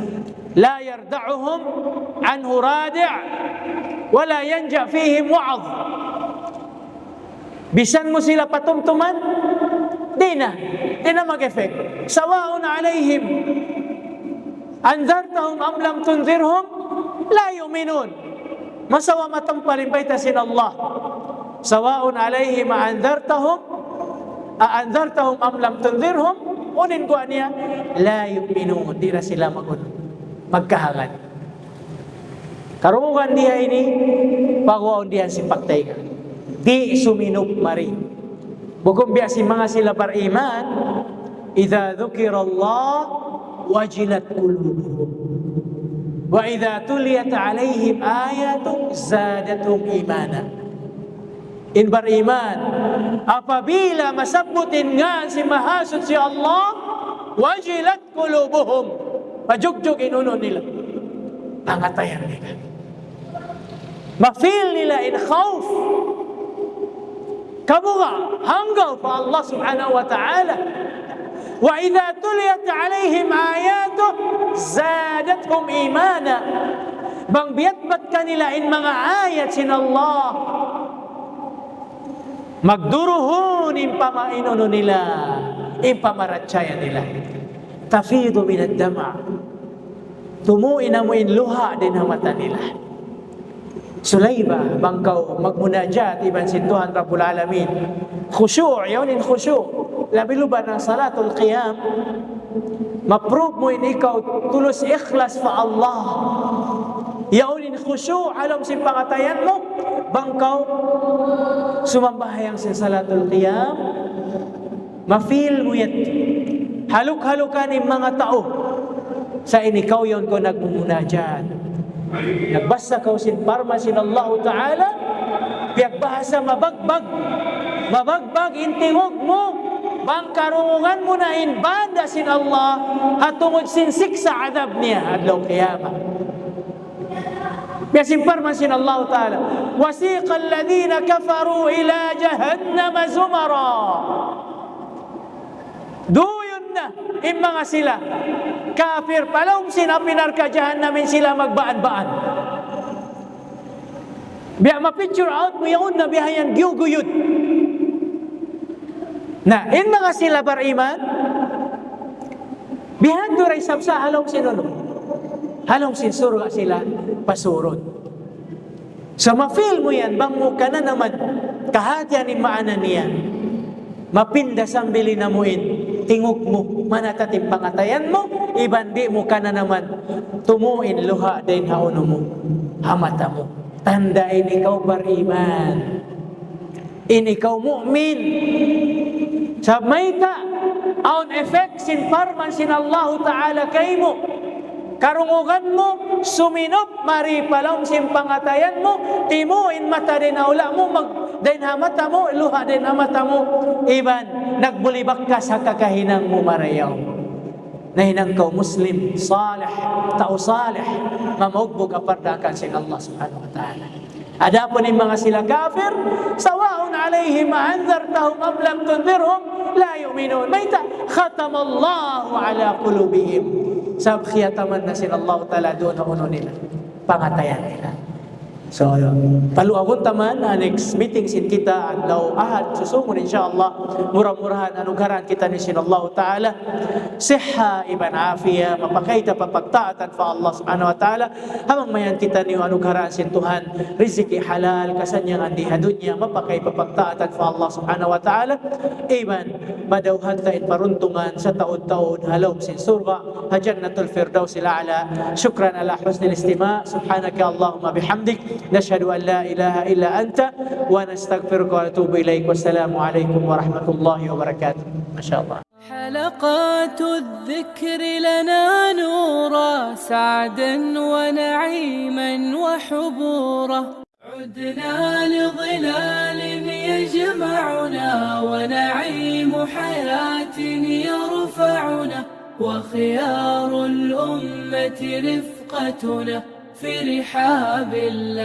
La yarda'uhum anhu radi' wala yanja fihim wa'adh. Bisan mo sila patumtuman, di na mag-effect. Sawaun alayhim Anzartahum am lam tunzirhum la yu'minun. Masawa matampalin baita sin Allah. Sawaun alaihim anzartahum am lam tunzirhum unin ko niya la yu'minun. Di na sila magkahangan. Karungan dia ini pagwaon dia si pagtayga. Di suminup mari. Bukum biasi mga sila beriman, idza dzukirallah wajilat qulubuhum. Wa idza tuliyat alaihim ayatu zadatuhum imana. In beriman, apabila masabutin nga si mahasud si Allah, wajilat qulubuhum. Pajugjug inuno nila. Pangatayan nila. Mafeel nila in khawf. Kabuga, hanggaw pa Allah subhanahu wa ta'ala. Wa idha tuliyat alaihim ayatu, zadatuhum imana. Bang biyatbat kanila in mga ayat sin Allah. Magduruhun impamainuno nila, impamaratsaya nila. Tafidu minad dama. Tumuin na mo in luha din ang mata nila. Sulayba, bangkaw magmunajat iban si Tuhan Rabbul Alamin. Khusyu', yaunin khusyu'. Labi luba ng salatul qiyam, ma-prove mo in ikaw tulus ikhlas fa Allah. Yaunin khusyu', alam si pangatayan mo, bangkaw sumambahayang si salatul qiyam, ma-feel mo yat. Haluk-halukan yung mga tao. Sa inikaw yon ko nagmunajat. Nagbasa ka sin parma sin Allah Ta'ala, biag bahasa mabagbag intingog mo, bang karungan mo na in banda sin Allah, hatungod sin siksa adab niya adlaw qiyamah. Biag sin parma sin Allah Ta'ala, wasiqa alladhina kafaru ila jahannama zumara. Duyon na in mga sila kafir palong sinapinar ka jahannamin sila magbaan-baan. Biya ma-picture out mo yun na bihayan giyuguyod. Na, in mga sila bariman, bihan duray sabsa halong sinuno. Halong sinsurga sila pasurod. So ma-feel mo yan, bang mo ka na naman, kahatian ni maana niya. Mapinda sambili na mo tingog mo, manatatim pangatayan mo, ibandi mo ka na naman, tumuin luha din hauno mo, hamata mo. Tandain ikaw bariman, in ikaw mu'min. Sabay ta, on effect sin parman sin Allah Ta'ala kay mo, karungugan mo, suminop, mari palong sin pangatayan mo, timuin mata din haula mo, din hamata mo, luha din hamata mo, iban, nagbulibak ka sa kakahinang mo marayaw. Nahinang kau Muslim, salih, tao salih, mamugbog apardakan sin Allah subhanahu wa ta'ala. Adapun yung mga sila kafir, sawaun alaihim anzartahum am lam tunzirhum la yu'minun. Maita khatamallahu ala qulubihim. Sab khiyataman na sin Allah ta'ala doon na uno nila, pangatayan nila. So, paluagon taman, next meeting sin kita adlaw ahad susungon insyaallah, murah-murahan anugaran kita ni sin Allah Ta'ala, siha iban afiya, mapakaita papagtaatan fa Allah subhanahu wa ta'ala, hamang mayan kita ni anugaran sin Tuhan, riziki halal, kasanyangan di hadunya, mapakay papagtaatan fa Allah subhanahu wa ta'ala, iban, madauhan tain paruntungan sa taon-taon, halaw sin surga, hajannatul firdausil a'la. Syukran ala husnil istima', subhanaka Allahumma bihamdik, نشهد أن لا إله إلا أنت ونستغفرك ونتوب إليك والسلام عليكم ورحمة الله وبركاته. ما شاء الله. حلقات الذكر لنا نورا سعدا ونعيما وحبورا عدنا لظلال يجمعنا ونعيم حياة يرفعنا وخيار الأمة رفقتنا في رحاب الله.